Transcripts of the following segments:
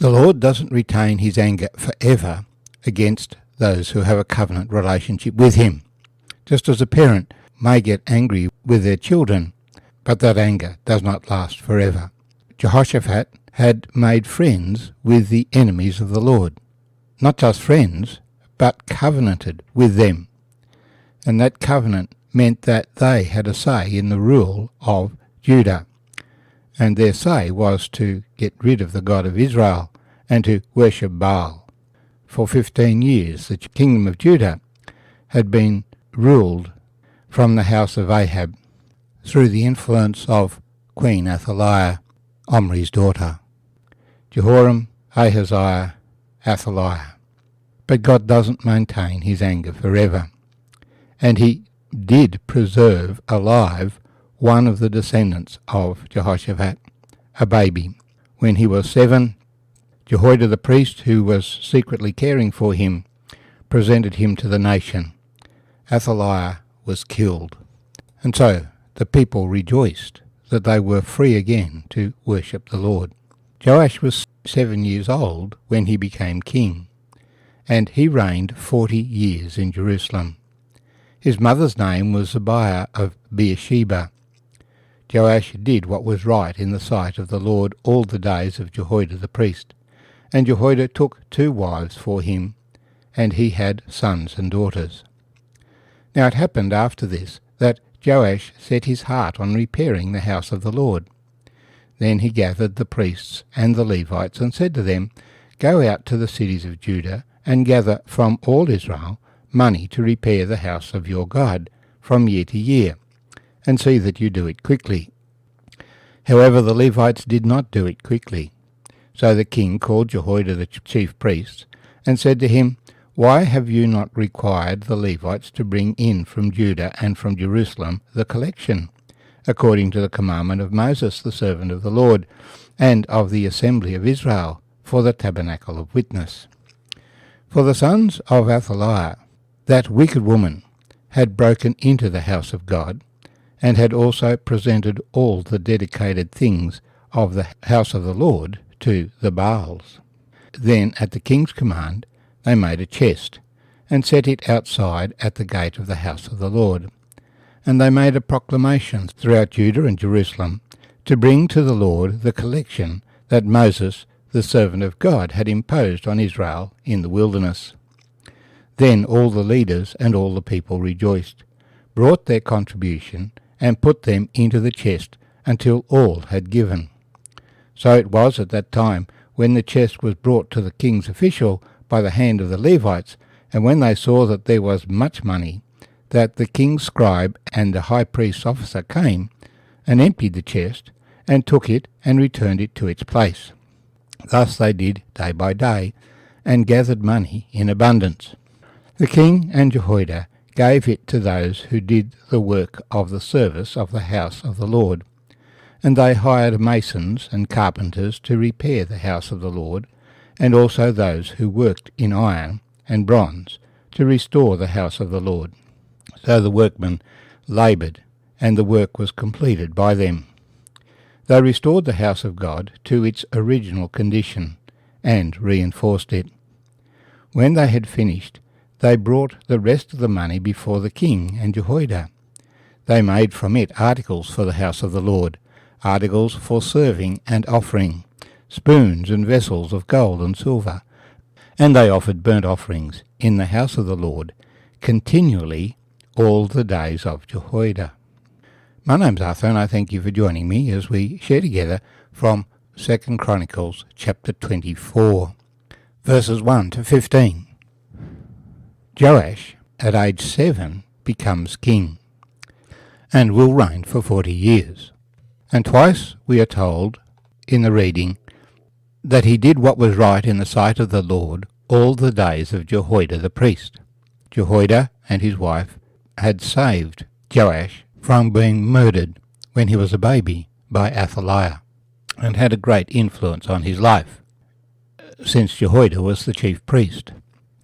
The Lord doesn't retain his anger forever against those who have a covenant relationship with him. Just as a parent may get angry with their children, but that anger does not last forever. Jehoshaphat had made friends with the enemies of the Lord. Not just friends, but covenanted with them. And that covenant meant that they had a say in the rule of Judah. And their say was to get rid of the God of Israel and to worship Baal. For 15 years the kingdom of Judah had been ruled from the house of Ahab through the influence of Queen Athaliah, Omri's daughter. Jehoram, Ahaziah, Athaliah. But God doesn't maintain his anger forever. And he did preserve alive one of the descendants of Jehoshaphat, a baby. When he was 7, Jehoiada the priest, who was secretly caring for him, presented him to the nation. Athaliah was killed. And so the people rejoiced that they were free again to worship the Lord. Joash was 7 years old when he became king, and he reigned 40 years in Jerusalem. His mother's name was Zibiah of Beersheba. Joash did what was right in the sight of the Lord all the days of Jehoiada the priest, and Jehoiada took 2 wives for him, and he had sons and daughters. Now it happened after this that Joash set his heart on repairing the house of the Lord. Then he gathered the priests and the Levites and said to them, Go out to the cities of Judah and gather from all Israel money to repair the house of your God from year to year, and see that you do it quickly. However, the Levites did not do it quickly. So the king called Jehoiada the chief priest and said to him, Why have you not required the Levites to bring in from Judah and from Jerusalem the collection, according to the commandment of Moses the servant of the Lord, and of the assembly of Israel, for the tabernacle of witness? For the sons of Athaliah, that wicked woman, had broken into the house of God, and had also presented all the dedicated things of the house of the Lord to the Baals. Then, at the king's command, they made a chest, and set it outside at the gate of the house of the Lord. And they made a proclamation throughout Judah and Jerusalem to bring to the Lord the collection that Moses, the servant of God, had imposed on Israel in the wilderness. Then all the leaders and all the people rejoiced, brought their contribution, and put them into the chest until all had given. So it was at that time, when the chest was brought to the king's official by the hand of the Levites, and when they saw that there was much money, that the king's scribe and the high priest's officer came, and emptied the chest, and took it, and returned it to its place. Thus they did day by day, and gathered money in abundance. The king and Jehoiada gave it to those who did the work of the service of the house of the Lord. And they hired masons and carpenters to repair the house of the Lord, and also those who worked in iron and bronze to restore the house of the Lord. So the workmen laboured, and the work was completed by them. They restored the house of God to its original condition, and reinforced it. When they had finished, they brought the rest of the money before the king and Jehoiada. They made from it articles for the house of the Lord, articles for serving and offering, spoons and vessels of gold and silver. And they offered burnt offerings in the house of the Lord continually all the days of Jehoiada. My name's Arthur, and I thank you for joining me as we share together from 2 Chronicles chapter 24, verses 1 to 15. Joash, at age 7, becomes king, and will reign for 40 years. And twice we are told in the reading that he did what was right in the sight of the Lord all the days of Jehoiada the priest. Jehoiada and his wife had saved Joash from being murdered when he was a baby by Athaliah, and had a great influence on his life, since Jehoiada was the chief priest.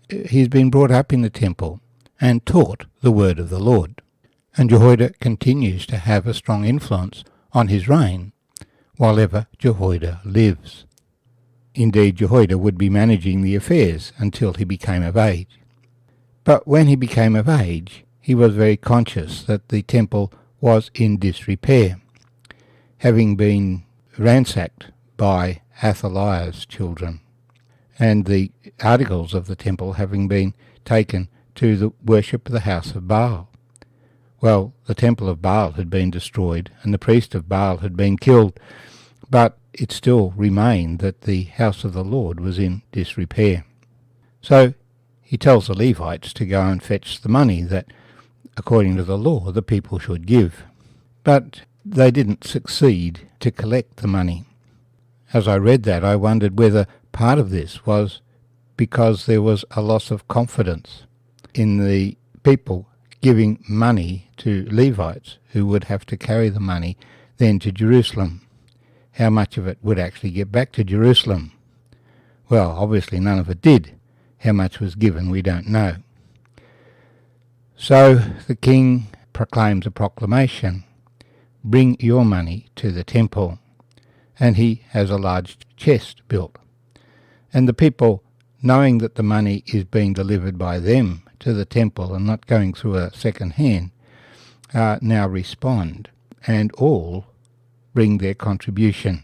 He's been brought up in the temple and taught the word of the Lord, and Jehoiada continues to have a strong influence on his reign while ever Jehoiada lives. indeed Jehoiada would be managing the affairs until he became of age. But when he became of age, he was very conscious that the temple was in disrepair, having been ransacked by Athaliah's children, and the articles of the temple having been taken to the worship of the house of Baal. Well, the temple of Baal had been destroyed, and the priest of Baal had been killed, but it still remained that the house of the Lord was in disrepair. So he tells the Levites to go and fetch the money that, according to the law, the people should give. But they didn't succeed to collect the money. As I read that, I wondered whether part of this was because there was a loss of confidence in the people giving money to Levites who would have to carry the money then to Jerusalem. How much of it would actually get back to Jerusalem? Well, obviously none of it did. How much was given, we don't know. So the king proclaims a proclamation, "Bring your money to the temple." And he has a large chest built. And the people, knowing that the money is being delivered by them to the temple and not going through a second hand, now respond, and all bring their contribution.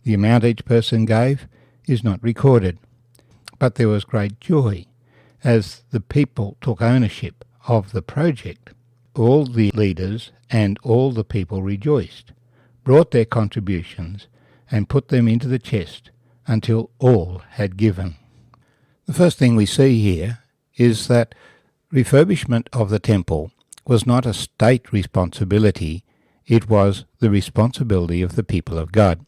The amount each person gave is not recorded, but there was great joy as the people took ownership of the project. All the leaders and all the people rejoiced, brought their contributions, and put them into the chest until all had given. The first thing we see here is that refurbishment of the temple was not a state responsibility, it was the responsibility of the people of God.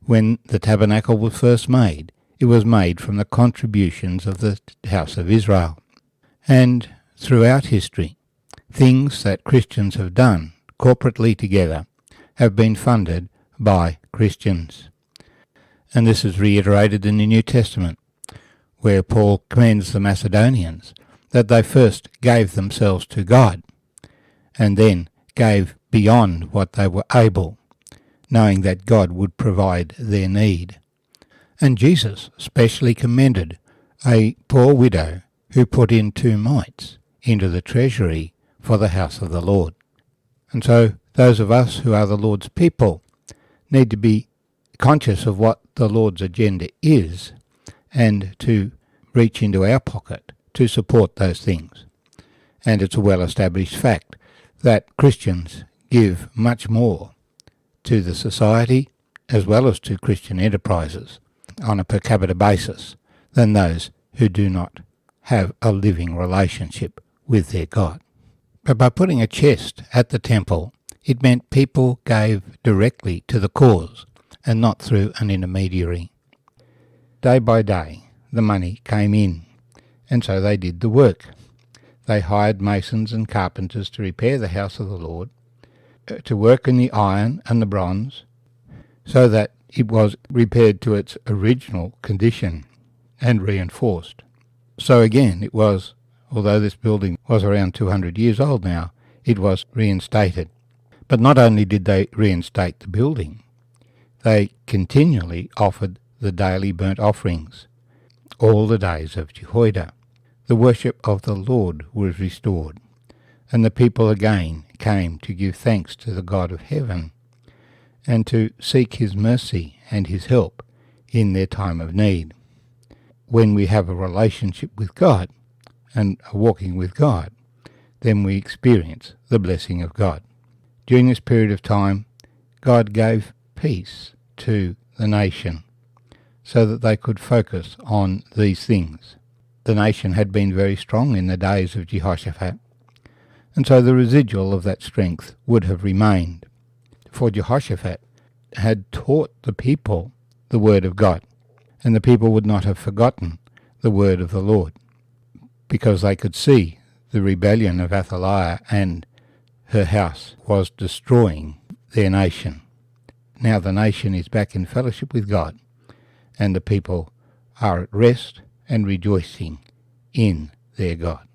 When the tabernacle was first made, it was made from the contributions of the house of Israel. And throughout history, things that Christians have done corporately together have been funded by Christians. And this is reiterated in the New Testament, where Paul commends the Macedonians that they first gave themselves to God and then gave beyond what they were able, knowing that God would provide their need. And Jesus specially commended a poor widow who put in 2 mites into the treasury for the house of the Lord. And so those of us who are the Lord's people need to be conscious of what the Lord's agenda is and to reach into our pocket to support those things. And it's a well-established fact that Christians give much more to the society as well as to Christian enterprises on a per capita basis than those who do not have a living relationship with their God. But by putting a chest at the temple, it meant people gave directly to the cause and not through an intermediary. Day by day, the money came in, and so they did the work. They hired masons and carpenters to repair the house of the Lord, to work in the iron and the bronze, so that it was repaired to its original condition and reinforced. So again, it was, although this building was around 200 years old now, it was reinstated. But not only did they reinstate the building, they continually offered the daily burnt offerings, all the days of Jehoiada. The worship of the Lord was restored, and the people again came to give thanks to the God of heaven and to seek his mercy and his help in their time of need. When we have a relationship with God and are walking with God, then we experience the blessing of God. During this period of time, God gave peace to the nation so that they could focus on these things. The nation had been very strong in the days of Jehoshaphat, and so the residual of that strength would have remained. For Jehoshaphat had taught the people the word of God, and the people would not have forgotten the word of the Lord, because they could see the rebellion of Athaliah and her house was destroying their nation. Now the nation is back in fellowship with God, and the people are at rest and rejoicing in their God.